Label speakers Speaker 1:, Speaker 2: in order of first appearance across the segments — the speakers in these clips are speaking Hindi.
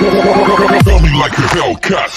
Speaker 1: Tell me like a Hellcat.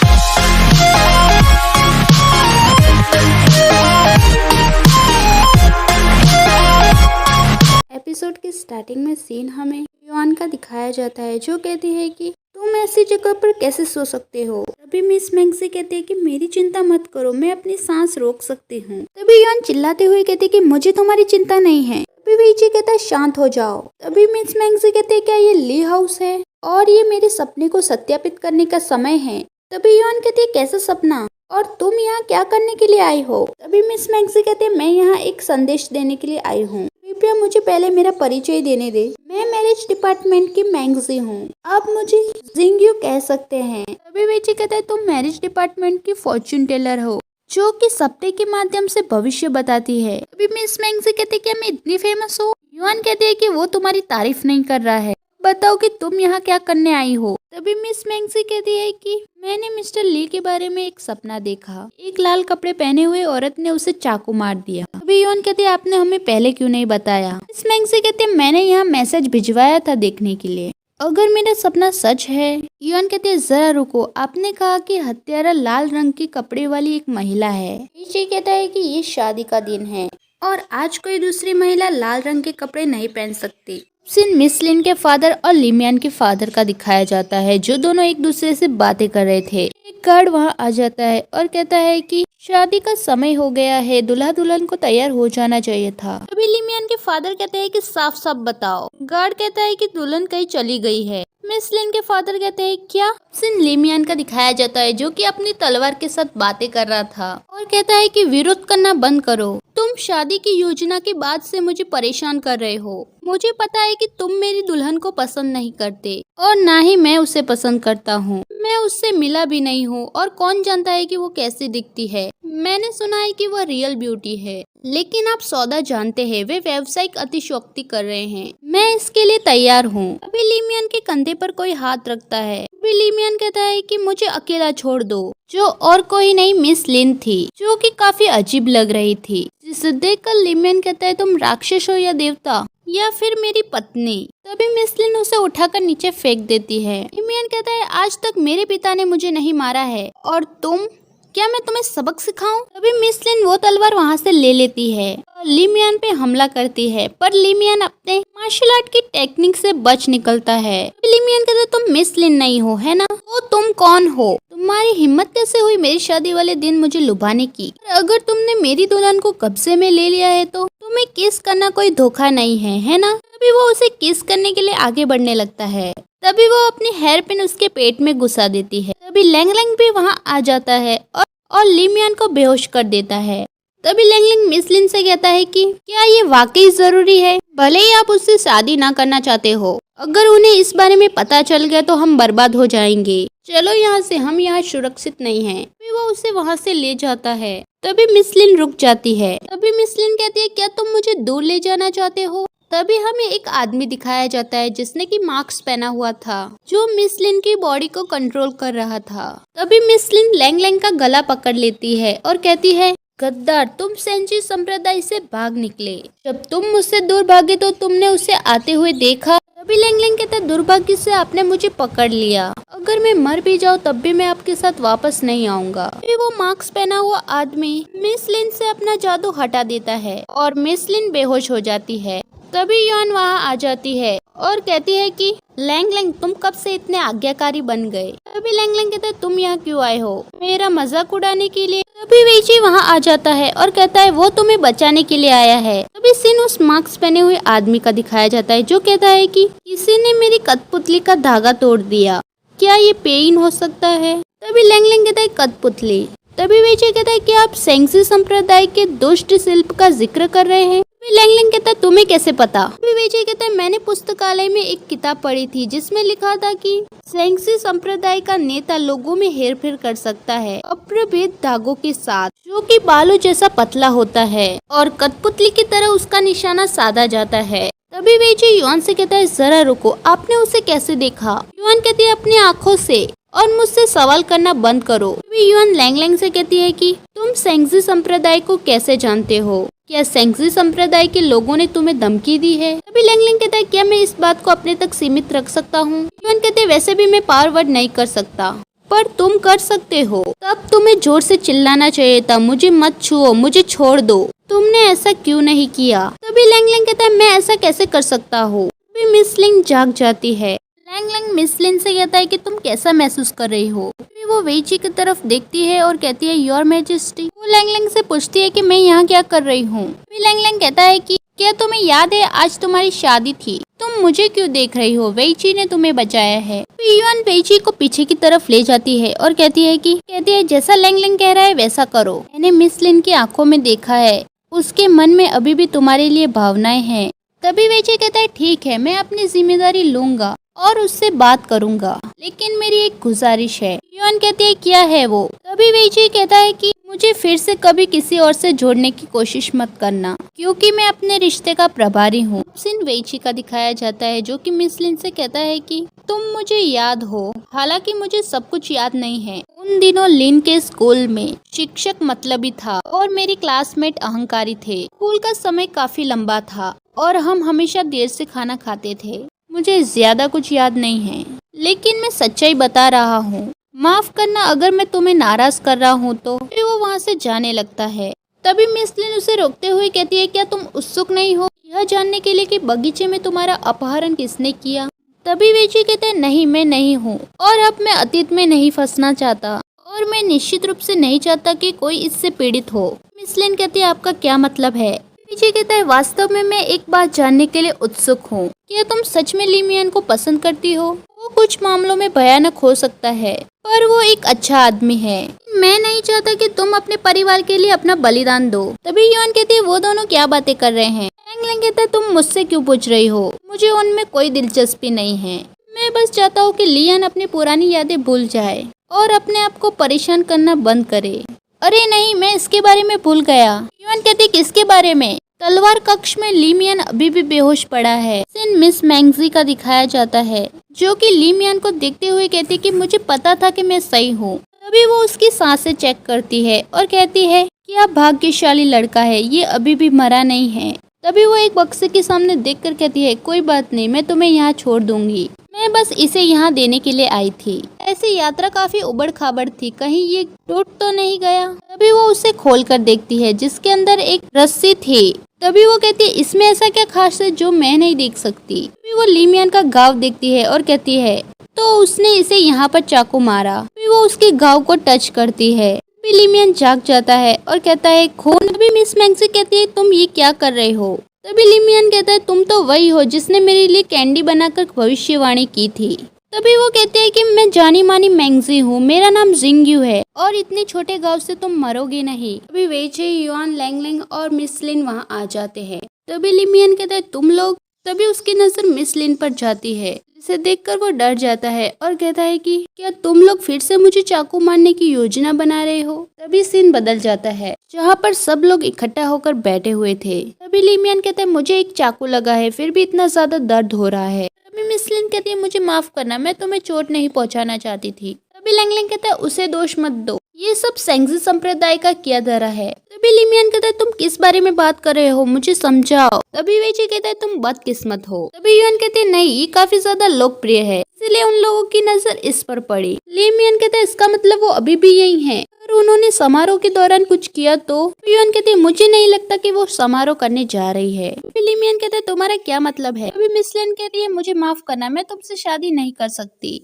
Speaker 2: Episode की स्टार्टिंग में सीन हमें युआन का दिखाया जाता है, जो कहती है कि तुम ऐसी जगह पर कैसे सो सकते हो। तभी मिस मैक्सी कहती है कि मेरी चिंता मत करो, मैं अपनी सांस रोक सकती हूँ। तभी युआन चिल्लाते हुए कहती है कि मुझे तुम्हारी चिंता नहीं है। तभी वीजी कहता है शांत हो जाओ। तभी मिस मैक्सी कहती है क्या ये ली हाउस है और ये मेरे सपने को सत्यापित करने का समय है। तभी युआन कहती है कैसा सपना और तुम यहाँ क्या करने के लिए आई हो। तभी मिस मैक्सी कहते हैं मैं यहाँ एक संदेश देने के लिए आई हूँ, कृपया मुझे पहले मेरा परिचय देने दे। मैं मैरिज डिपार्टमेंट की मैंगजी हूँ, आप मुझे जिंगयू कह सकते हैं। तभी वेची कहता है तुम मैरिज डिपार्टमेंट की फॉर्च्यून टेलर हो, जो कि सपने के माध्यम से भविष्य बताती है। तभी मिस मैंगजी कहते हैं क्या मैं इतनी फेमस हूँ। युआन कहते हैं कि वो तुम्हारी तारीफ नहीं कर रहा है, बताओ कि तुम यहाँ क्या करने आई हो। तभी मिस मैंगजी कहती है कि मैंने मिस्टर ली के बारे में एक सपना देखा, एक लाल कपड़े पहने हुए औरत ने उसे चाकू मार दिया। तभी युआन कहती है आपने हमें पहले क्यों नहीं बताया। मिस मैंगजी कहती है मैंने यहाँ मैसेज भिजवाया था देखने के लिए, अगर मेरा सपना सच है। युआन कहते हैं जरा रुको, आपने कहा कि हत्यारा लाल रंग के कपड़े वाली एक महिला है। इची कहता है कि ये शादी का दिन है और आज कोई दूसरी महिला लाल रंग के कपड़े नहीं पहन सकती। सीन मिस लिन के फादर और लिमियान के फादर का दिखाया जाता है, जो दोनों एक दूसरे से बातें कर रहे थे। एक गार्ड वहां आ जाता है और कहता है कि शादी का समय हो गया है, दूल्हा दुल्हन को तैयार हो जाना चाहिए था। तभी लिमियान के फादर कहते हैं कि साफ साफ बताओ। गार्ड कहता है कि दुल्हन कहीं चली गई है। मिस लिन के फादर कहते हैं क्या। सीन लिमियान का दिखाया जाता है, जो कि अपनी तलवार के साथ बातें कर रहा था और कहता है कि विरोध करना बंद करो, तुम शादी की योजना के बाद से मुझे परेशान कर रहे हो। मुझे पता है कि तुम मेरी दुल्हन को पसंद नहीं करते और ना ही मैं उसे पसंद करता हूँ। मैं उससे मिला भी नहीं हूँ और कौन जानता है कि वो कैसी दिखती है। मैंने सुना है कि वह रियल ब्यूटी है, लेकिन आप सौदा जानते हैं, वे व्यावसायिक अतिशयोक्ति कर रहे हैं। मैं इसके लिए तैयार हूँ। अभी लिमियन के कंधे पर कोई हाथ रखता है। अभी लिमियन कहता है कि मुझे अकेला छोड़ दो, जो और कोई नहीं मिस लिन थी, जो कि काफी अजीब लग रही थी। जिसे देखकर लिमियन कहता है तुम राक्षस हो या देवता या फिर मेरी पत्नी। तभी मिस लिन उसे उठाकर नीचे फेंक देती है। लिमियन कहता है आज तक मेरे पिता ने मुझे नहीं मारा है और तुम, क्या मैं तुम्हें सबक सिखाऊं। तभी मिस लिन वो तलवार वहाँ से ले लेती है और लिमियन पे हमला करती है, पर लिमियन अपने मार्शल आर्ट की टेक्निक से बच निकलता है। लिमियन कहता है तुम मिस लिन नहीं हो, है ना? तो तुम कौन हो? तुम्हारी हिम्मत कैसे हुई मेरी शादी वाले दिन मुझे लुभाने की? अगर तुमने मेरी दुल्हन को कब्जे में ले लिया है तो तुम्हें किस करना कोई धोखा नहीं है ना? तभी वो उसे किस करने के लिए आगे बढ़ने लगता है। तभी वो अपनी हेयर पिन उसके पेट में घुसा देती है। तभी लैंग लैंग भी वहाँ आ जाता है और लिमियन को बेहोश कर देता है। तभी लैंग लैंग मिस लिन से कहता है कि क्या ये वाकई जरूरी है? भले ही आप उससे शादी ना करना चाहते हो, अगर उन्हें इस बारे में पता चल गया तो हम बर्बाद हो जाएंगे। चलो यहाँ से, हम यहाँ सुरक्षित नहीं हैं। तभी वो उसे वहाँ से ले जाता है। तभी मिस लिन रुक जाती है। तभी मिस लिन कहती है क्या तुम मुझे दूर ले जाना चाहते हो? तभी हमें एक आदमी दिखाया जाता है जिसने की मास्क पहना हुआ था, जो मिस लिन की बॉडी को कंट्रोल कर रहा था। तभी मिस लिन लैंग लैंग का गला पकड़ लेती है और कहती है गद्दार, तुम सेंची संप्रदाय से भाग निकले। जब तुम मुझसे दूर भागे तो तुमने उसे आते हुए देखा। तभी लैंग लैंग कहता दुर्भाग्य से आपने मुझे पकड़ लिया, अगर मैं मर भी जाऊँ तब भी मैं आपके साथ वापस नहीं आऊंगा। फिर वो मास्क पहना हुआ आदमी मिस लिन से अपना जादू हटा देता है और मिस लिन बेहोश हो जाती है। तभी युआन वहाँ आ जाती है और कहती है कि लैंग लैंग तुम कब से इतने आज्ञाकारी बन गए। तभी लैंग लैंग कहता है तुम यहाँ क्यों आए हो? मेरा मजाक उड़ाने के लिए? तभी वेची वहाँ आ जाता है और कहता है वो तुम्हें बचाने के लिए आया है। तभी सीन उस मास्क पहने हुए आदमी का दिखाया जाता है, जो कहता है कि किसी ने मेरी कठपुतली का धागा तोड़ दिया, क्या ये पेन हो सकता है? तभी लैंग लैंग कहता है कठपुतली। तभी वेची कहता है कि आप सेंगसी संप्रदाय के दुष्ट शिल्प का जिक्र कर रहे हैं। लैंग लैंग कहता है तुम्हें कैसे पता? विजय कहता है मैंने पुस्तकालय में एक किताब पढ़ी थी जिसमें लिखा था कि सेंगसी संप्रदाय का नेता लोगों में हेरफेर कर सकता है अप्रभेद धागों के साथ, जो कि बालों जैसा पतला होता है और कठपुतली की तरह उसका निशाना साधा जाता है। तभी विजय युआन से कहता है जरा रुको, आपने उसे कैसे देखा? युआन कहती है अपनी आँखों से और मुझसे सवाल करना बंद करो। युआन लैंग लैंग से कहती है कि तुम सेंगजी संप्रदाय को कैसे जानते हो? क्या सेंगजी संप्रदाय के लोगों ने तुम्हें धमकी दी है? तभी लैंगलिंग कहता है क्या मैं इस बात को अपने तक सीमित रख सकता हूँ? युआन कहते हैं वैसे भी मैं पावर वर्ड नहीं कर सकता, पर तुम कर सकते हो। तब तुम्हें जोर से चिल्लाना चाहिए था, मुझे मत छुओ, मुझे छोड़ दो। तुमने ऐसा क्यों नहीं किया? तभी लैंगलिंग कहता है मैं ऐसा कैसे कर सकता हूँ? तभी मिस लिन जाग जाती है। लैंगलिंग मिस लिन से कहता है कि तुम कैसा महसूस कर रही हो? तभी वो वेइची की तरफ देखती है और कहती है योर मैजेस्टी। वो लैंगलिंग से पूछती है कि मैं यहाँ क्या कर रही हूँ? तभी लैंगलिंग कहता है कि क्या तुम्हें याद है आज तुम्हारी शादी थी, तुम मुझे क्यों देख रही हो? वेइची ने तुम्हें बचाया है। युआन वेइची को पीछे की तरफ ले जाती है और कहती है जैसा लैंगलिंग कह रहा है वैसा करो। मैंने मिस लिन की आंखों में देखा है, उसके मन में अभी भी तुम्हारे लिए भावनाएं हैं। तभी वेइची कहता है ठीक है, मैं अपनी जिम्मेदारी लूंगा और उससे बात करूंगा, लेकिन मेरी एक गुजारिश है। युआन कहती है क्या है वो? तभी वेइची कहता है कि मुझे फिर से कभी किसी और से जोड़ने की कोशिश मत करना, क्योंकि मैं अपने रिश्ते का प्रभारी हूँ। सीन वेइची का दिखाया जाता है जो कि मिस लिन से कहता है कि तुम मुझे याद हो, हालांकि मुझे सब कुछ याद नहीं है। उन दिनों लिन के स्कूल में शिक्षक मतलबी था और मेरी क्लासमेट अहंकारी थे। स्कूल का समय काफी लंबा था और हम हमेशा देर से खाना खाते थे। मुझे ज्यादा कुछ याद नहीं है, लेकिन मैं सच्चाई बता रहा हूँ। माफ करना अगर मैं तुम्हें नाराज कर रहा हूँ तो। फिर वो वहाँ से जाने लगता है। तभी मिस लिन उसे रोकते हुए कहती है क्या तुम उत्सुक नहीं हो यह जानने के लिए कि बगीचे में तुम्हारा अपहरण किसने किया? तभी वेइची कहते हैं नहीं, मैं नहीं हूँ और अब मैं अतीत में नहीं फंसना चाहता और मैं निश्चित रूप से नहीं चाहता कि कोई इससे पीड़ित हो। मिस लिन कहती है आपका क्या मतलब है? वेइची कहता है वास्तव में मैं एक बात जानने के लिए उत्सुक हूँ, क्या तुम सच में ली मियान को पसंद करती हो? वो कुछ मामलों में भयानक हो सकता है, पर वो एक अच्छा आदमी है। मैं नहीं चाहता कि तुम अपने परिवार के लिए अपना बलिदान दो। तभी युआन कहती है वो दोनों क्या बातें कर रहे हैं? लैंगलिंग कहता है तुम मुझसे क्यों पूछ रही हो? मुझे उनमें कोई दिलचस्पी नहीं है। मैं बस चाहता हूँ कि लियान अपनी पुरानी यादें भूल जाए और अपने आप को परेशान करना बंद करे। अरे नहीं, मैं इसके बारे में भूल गया। युआन कहती है किसके बारे में? तलवार कक्ष में ली मियान अभी भी बेहोश पड़ा है। सीन मिस मैंगजी का दिखाया जाता है जो कि ली मियान को देखते हुए कहती है कि मुझे पता था कि मैं सही हूँ। तभी वो उसकी सांसें चेक करती है और कहती है कि आप भाग्यशाली लड़का है, ये अभी भी मरा नहीं है। तभी वो एक बक्से के सामने देखकर कहती है कोई बात नहीं, मैं तुम्हें यहाँ छोड़ दूंगी, मैं बस इसे यहाँ देने के लिए आई थी। ऐसी यात्रा काफी उबड़ खाबड़ थी, कहीं ये टूट तो नहीं गया? तभी वो उसे खोल कर देखती है जिसके अंदर एक रस्सी थी। तभी वो कहती है इसमें ऐसा क्या खास है जो मैं नहीं देख सकती? तभी वो ली मियान का घाव देखती है और कहती है तो उसने इसे यहाँ पर चाकू मारा। तभी वो उसके घाव को टच करती है। तभी ली मियान जाग जाता है और कहता है खून। तभी मिस मैंगजी कहती है तुम ये क्या कर रहे हो? तभी ली मियान कहता है तुम तो वही हो जिसने मेरे लिए कैंडी बनाकर भविष्यवाणी की थी। तभी वो कहते हैं कि मैं जानी मानी मैंगजी हूँ, मेरा नाम जिंगयू है और इतने छोटे गांव से तुम मरोगे नहीं। तभी वेइची, युआन, लैंगलिंग और मिस लिन वहाँ आ जाते हैं। तभी ली मियान कहता है तुम लोग। तभी उसकी नजर मिस लिन पर जाती है, जिसे देखकर वो डर जाता है और कहता है कि क्या तुम लोग फिर से मुझे चाकू मारने की योजना बना रहे हो? तभी सीन बदल जाता है जहाँ पर सब लोग इकट्ठा होकर बैठे हुए थे। तभी ली मियान कहता है मुझे एक चाकू लगा है, फिर भी इतना ज्यादा दर्द हो रहा है। तभी मिस लिन कहती है मुझे माफ करना, मैं तुम्हें चोट नहीं पहुंचाना चाहती थी। तभी लैंगलिंग कहता है उसे दोष मत दो, ये सब सेंगजी संप्रदाय का किया धरा है। तभी ली मियान कहता है तुम किस बारे में बात कर रहे हो, मुझे समझाओ। तभी वेइची कहता है तुम बदकिस्मत हो। तभी युआन कहते हैं नहीं, ये काफी ज्यादा लोकप्रिय है, इसलिए उन लोगों की नजर इस पर पड़ी। ली मियान कहता है इसका मतलब वो अभी भी यही है, अगर उन्होंने समारोह के दौरान कुछ किया तो? युआन कहते हैं मुझे नहीं लगता कि वो समारोह करने जा रही है। ली मियान कहता है तुम्हारा क्या मतलब है? अभी मिस लिन कहती है मुझे माफ करना, मैं तुमसे शादी नहीं कर सकती।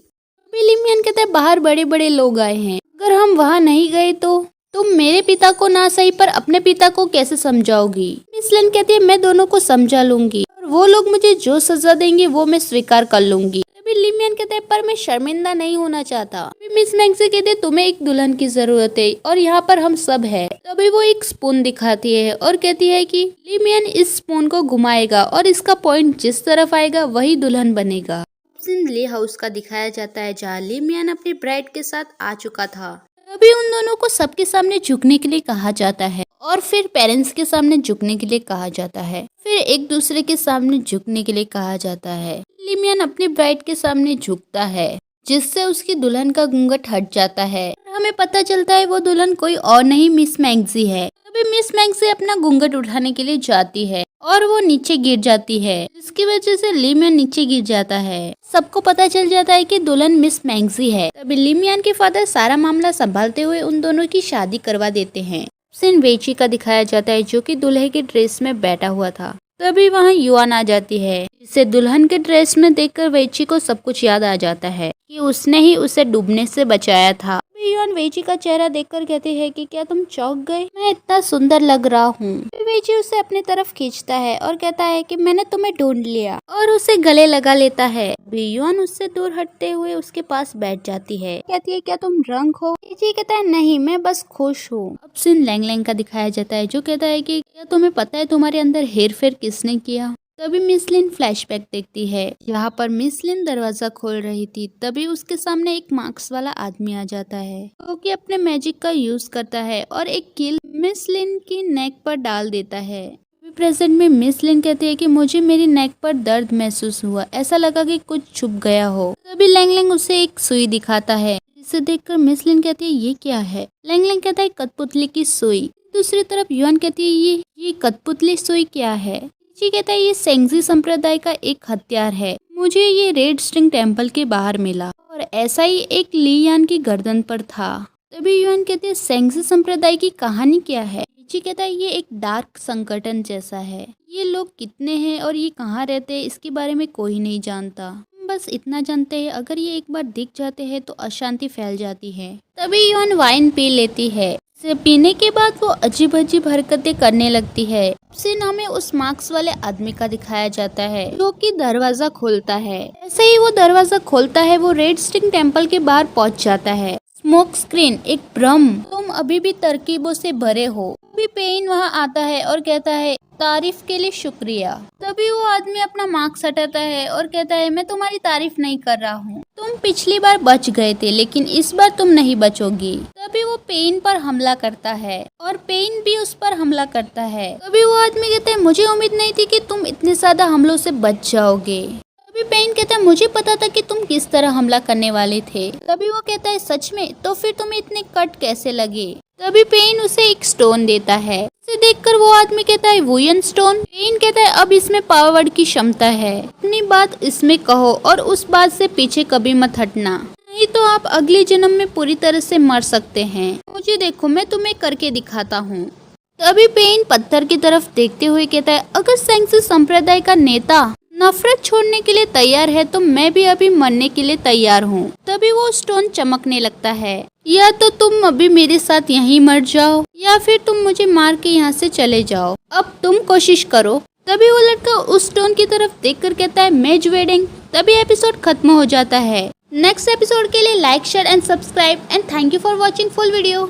Speaker 2: ली मियान कहता है बाहर बड़े बड़े लोग आए हैं, अगर हम वहाँ नहीं गए तो तुम मेरे पिता को ना सही पर अपने पिता को कैसे समझाओगी? मिस लिन कहती है मैं दोनों को समझा लूंगी और वो लोग मुझे जो सजा देंगे वो मैं स्वीकार कर लूंगी। तभी ली मियान कहता है पर मैं शर्मिंदा नहीं होना चाहता। मिस मैंगजी कहते हैं तुम्हें एक दुल्हन की जरूरत है और यहाँ पर हम सब है। तभी वो एक स्पून दिखाती है और कहती है कि ली मियान इस स्पून को घुमाएगा और इसका पॉइंट जिस तरफ आएगा वही दुल्हन बनेगा। सीन ली हाउस का दिखाया जाता है जहाँ ली मियान अपनी ब्राइड के साथ आ चुका था। अभी उन दोनों को सबके सामने झुकने के लिए कहा जाता है और फिर पेरेंट्स के सामने झुकने के लिए कहा जाता है, फिर एक दूसरे के सामने झुकने के लिए कहा जाता है। ली मियान अपनी ब्राइड के सामने झुकता है जिससे उसकी दुल्हन का घूंघट हट जाता है। हमें पता चलता है वो दुल्हन कोई और नहीं मिस मैंगजी है। तभी मिस मैंगसी अपना घूंघट उठाने के लिए जाती है और वो नीचे गिर जाती है, जिसकी वजह से लिमियान नीचे गिर जाता है। सबको पता चल जाता है कि दुल्हन मिस मैंगसी है। तभी लिमियान के फादर सारा मामला संभालते हुए उन दोनों की शादी करवा देते हैं। सीन वेची का दिखाया जाता है जो कि दूल्हे की ड्रेस में बैठा हुआ था। तभी वहाँ युआन आ जाती है, जिसे दुल्हन के ड्रेस में देखकर वेची को सब कुछ याद आ जाता है कि उसने ही उसे डूबने से बचाया था। युआन वेची का चेहरा देखकर कहती है कि क्या तुम चौंक गए? मैं इतना सुंदर लग रहा हूँ। वेची उसे अपनी तरफ खींचता है और कहता है कि मैंने तुम्हें ढूंढ लिया, और उसे गले लगा लेता है। युआन उससे दूर हटते हुए उसके पास बैठ जाती है। कहती है क्या तुम ड्रंक हो? वेची कहता है नहीं, मैं बस खुश हूँ। अब सीन लैंग का दिखाया जाता है जो कहता है कि क्या तुम्हें पता है तुम्हारे अंदर हेर फेर किसने किया? तभी मिस लिन फ्लैशबैक देखती है जहाँ पर मिस लिन दरवाजा खोल रही थी। तभी उसके सामने एक मास्क वाला आदमी आ जाता है जो कि अपने मैजिक का यूज करता है और एक कील मिस लिन की नेक पर डाल देता है। प्रेजेंट में मिस लिन कहती है कि मुझे मेरी नेक पर दर्द महसूस हुआ, ऐसा लगा कि कुछ छुप गया हो। तभी लैंग उसे एक सुई दिखाता है, जिसे देखकर मिस लिन कहती है ये क्या है? लैंग कहता है कठपुतली की सुई। दूसरी तरफ युआन कहती है ये कठपुतली सुई क्या है? जी कहता है ये सेंगजी संप्रदाय का एक हथियार है, मुझे ये रेड स्ट्रिंग टेम्पल के बाहर मिला और ऐसा ही एक लियान की गर्दन पर था। तभी युआन कहते हैं सेंगजी संप्रदाय की कहानी क्या है? जी कहता है ये एक डार्क संगठन जैसा है, ये लोग कितने हैं और ये कहाँ रहते हैं इसके बारे में कोई नहीं जानता, बस इतना जानते हैं अगर ये एक बार दिख जाते हैं तो अशांति फैल जाती है। तभी युआन वाइन पी लेती है। पीने के बाद वो अजीब अजीब हरकतें करने लगती है। सीन हमें उस मास्क वाले आदमी का दिखाया जाता है जो कि दरवाजा खोलता है। ऐसे ही वो दरवाजा खोलता है वो रेड स्ट्रिंग टेम्पल के बाहर पहुंच जाता है। स्मोक स्क्रीन एक भ्रम, तुम अभी भी तरकीबों से भरे हो। तभी पेन वहाँ आता है और कहता है तारीफ के लिए शुक्रिया। तभी वो आदमी अपना मास्क हटाता है और कहता है मैं तुम्हारी तारीफ नहीं कर रहा हूँ, तुम पिछली बार बच गए थे लेकिन इस बार तुम नहीं बचोगी। तभी वो पेन पर हमला करता है और पेन भी उस पर हमला करता है। तभी वो आदमी कहता है मुझे उम्मीद नहीं थी कि तुम इतने ज्यादा हमलों से बच जाओगे। तभी पेन कहता है मुझे पता था कि तुम किस तरह हमला करने वाले थे। तभी वो कहता है सच में? तो फिर तुम्हें इतने कट कैसे लगे? तभी पेन उसे एक स्टोन देता है। इसे देखकर वो आदमी कहता है वुयन स्टोन। पेन कहता है अब इसमें पावर वर्ड की क्षमता है, अपनी बात इसमें कहो और उस बात से पीछे कभी मत हटना, नहीं तो आप अगले जन्म में पूरी तरह से मर सकते हैं। मुझे देखो, मैं तुम्हें करके दिखाता हूँ। तभी पेन पत्थर की तरफ देखते हुए कहता है अगर सेंगजी संप्रदाय का नेता नफरत छोड़ने के लिए तैयार है तो मैं भी अभी मरने के लिए तैयार हूँ। तभी वो स्टोन चमकने लगता है, या तो तुम अभी मेरे साथ यहीं मर जाओ या फिर तुम मुझे मार के यहाँ से चले जाओ, अब तुम कोशिश करो। तभी वो लड़का उस स्टोन की तरफ देखकर कहता है मेज वेडिंग। तभी एपिसोड खत्म हो जाता है। नेक्स्ट एपिसोड के लिए like share and subscribe and thank you for watching full video.